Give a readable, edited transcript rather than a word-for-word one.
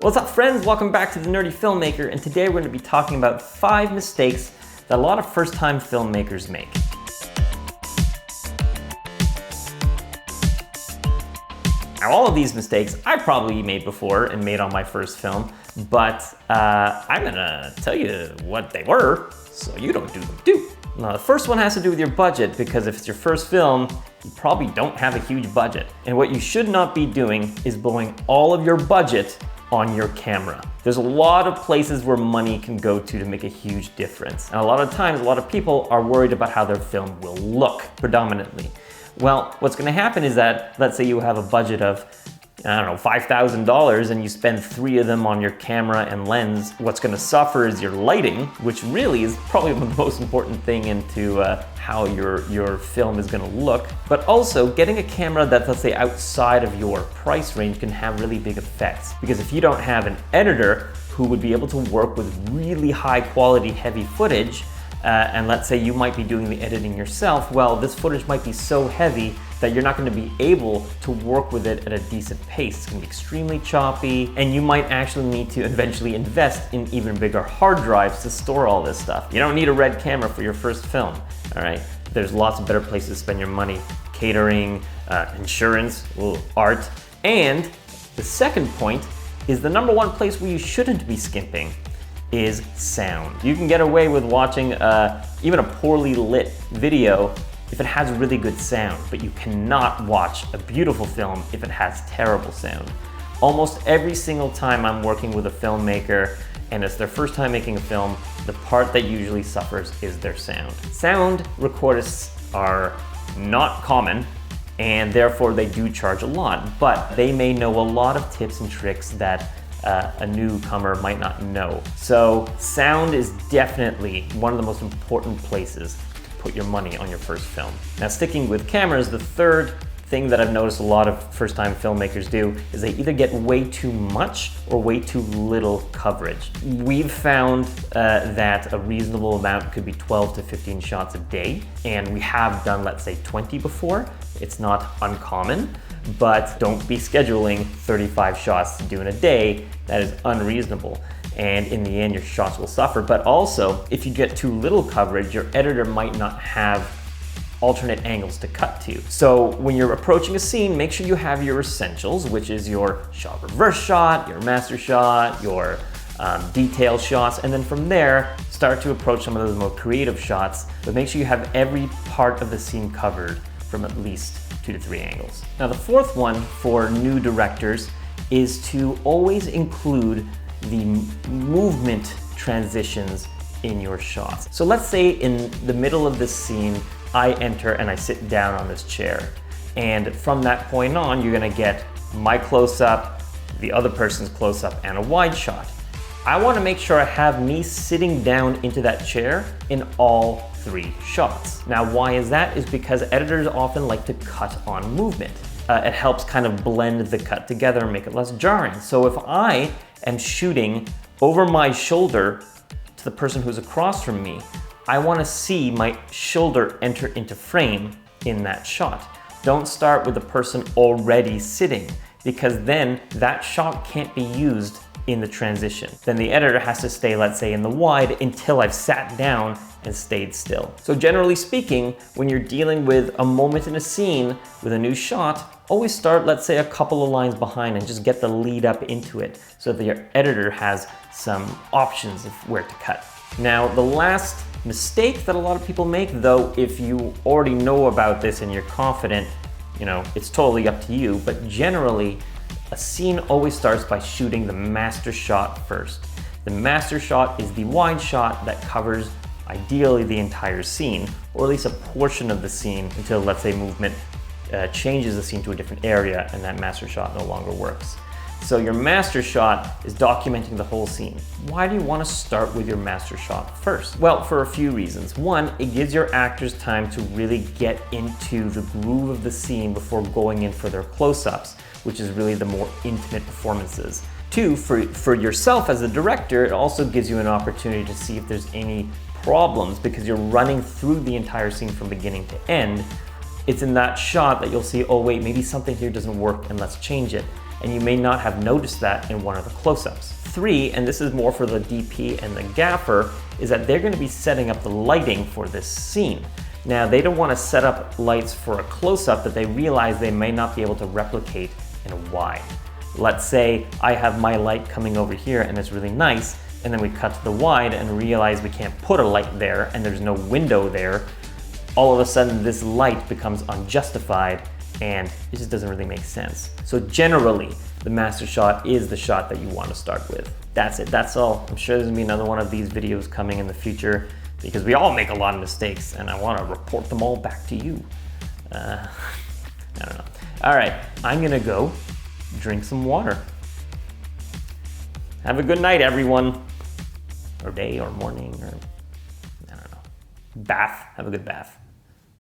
What's up, friends? Welcome back to the Nerdy Filmmaker, and today we're going to be talking about 5 mistakes that a lot of first-time filmmakers make. Now, all of these mistakes I probably made before and made on my first film, but I'm gonna tell you what they were so you don't do them too. Now, the first one has to do with your budget, because if it's your first film, you probably don't have a huge budget. And what you should not be doing is blowing all of your budget on your camera. There's a lot of places where money can go to make a huge difference. And a lot of times, a lot of people are worried about how their film will look predominantly. Well, what's gonna happen is that, let's say you have a budget of, I don't know, $5,000 and you spend 3 of them on your camera and lens. What's gonna suffer is your lighting, which really is probably the most important thing into how your film is gonna look. But also, getting a camera that's, let's say, outside of your price range can have really big effects. Because if you don't have an editor who would be able to work with really high quality, heavy footage, and let's say you might be doing the editing yourself, well, this footage might be so heavy that you're not going to be able to work with it at a decent pace. It's going to be extremely choppy, and you might actually need to eventually invest in even bigger hard drives to store all this stuff. You don't need a red camera for your first film, all right? There's lots of better places to spend your money: catering, insurance, art. And the second point is the number one place where you shouldn't be skimping is sound. You can get away with watching even a poorly lit video if it has really good sound, but you cannot watch a beautiful film if it has terrible sound. Almost every single time I'm working with a filmmaker and it's their first time making a film, the part that usually suffers is their sound. Sound recordists are not common, and therefore they do charge a lot, but they may know a lot of tips and tricks that a newcomer might not know. So sound is definitely one of the most important places to put your money on your first film. Now, sticking with cameras, the third thing that I've noticed a lot of first-time filmmakers do is they either get way too much or way too little coverage. We've found that a reasonable amount could be 12 to 15 shots a day, and we have done, let's say, 20 before. It's not uncommon, but don't be scheduling 35 shots to do in a day. That is unreasonable. And in the end, your shots will suffer. But also, if you get too little coverage, your editor might not have alternate angles to cut to. So when you're approaching a scene, make sure you have your essentials, which is your shot reverse shot, your master shot, your detail shots, and then from there, start to approach some of those more creative shots, but make sure you have every part of the scene covered from at least 2 to 3 angles. Now, the fourth one for new directors is to always include the movement transitions in your shots. So let's say in the middle of this scene, I enter and I sit down on this chair. And from that point on, you're gonna get my close-up, the other person's close-up, and a wide shot. I wanna make sure I have me sitting down into that chair in all 3 shots. Now, why is that? Is because editors often like to cut on movement. It helps kind of blend the cut together and make it less jarring. So if I am shooting over my shoulder to the person who's across from me, I want to see my shoulder enter into frame in that shot. Don't start with the person already sitting, because then that shot can't be used in the transition. Then the editor has to stay, let's say, in the wide until I've sat down and stayed still. So generally speaking, when you're dealing with a moment in a scene with a new shot, always start, let's say, a couple of lines behind and just get the lead up into it so that your editor has some options of where to cut. Now, the last mistake that a lot of people make, though, if you already know about this and you're confident, it's totally up to you, but generally, a scene always starts by shooting the master shot first. The master shot is the wide shot that covers ideally the entire scene, or at least a portion of the scene until, let's say, movement changes the scene to a different area and that master shot no longer works. So your master shot is documenting the whole scene. Why do you want to start with your master shot first? Well, for a few reasons. One, it gives your actors time to really get into the groove of the scene before going in for their close-ups, which is really the more intimate performances. Two, for yourself as a director, it also gives you an opportunity to see if there's any problems, because you're running through the entire scene from beginning to end. It's in that shot that you'll see, oh wait, maybe something here doesn't work and let's change it. and you may not have noticed that in one of the close-ups. 3, and this is more for the DP and the gaffer, is that they're going to be setting up the lighting for this scene. Now, they don't want to set up lights for a close-up that they realize they may not be able to replicate in a wide. Let's say I have my light coming over here and it's really nice, and then we cut to the wide and realize we can't put a light there and there's no window there. All of a sudden this light becomes unjustified and it just doesn't really make sense. So generally, the master shot is the shot that you want to start with. That's it, that's all. I'm sure there's gonna be another one of these videos coming in the future because we all make a lot of mistakes and I want to report them all back to you. I don't know. All right, I'm gonna go drink some water. Have a good night, everyone. Or day or morning or, I don't know. Bath, have a good bath.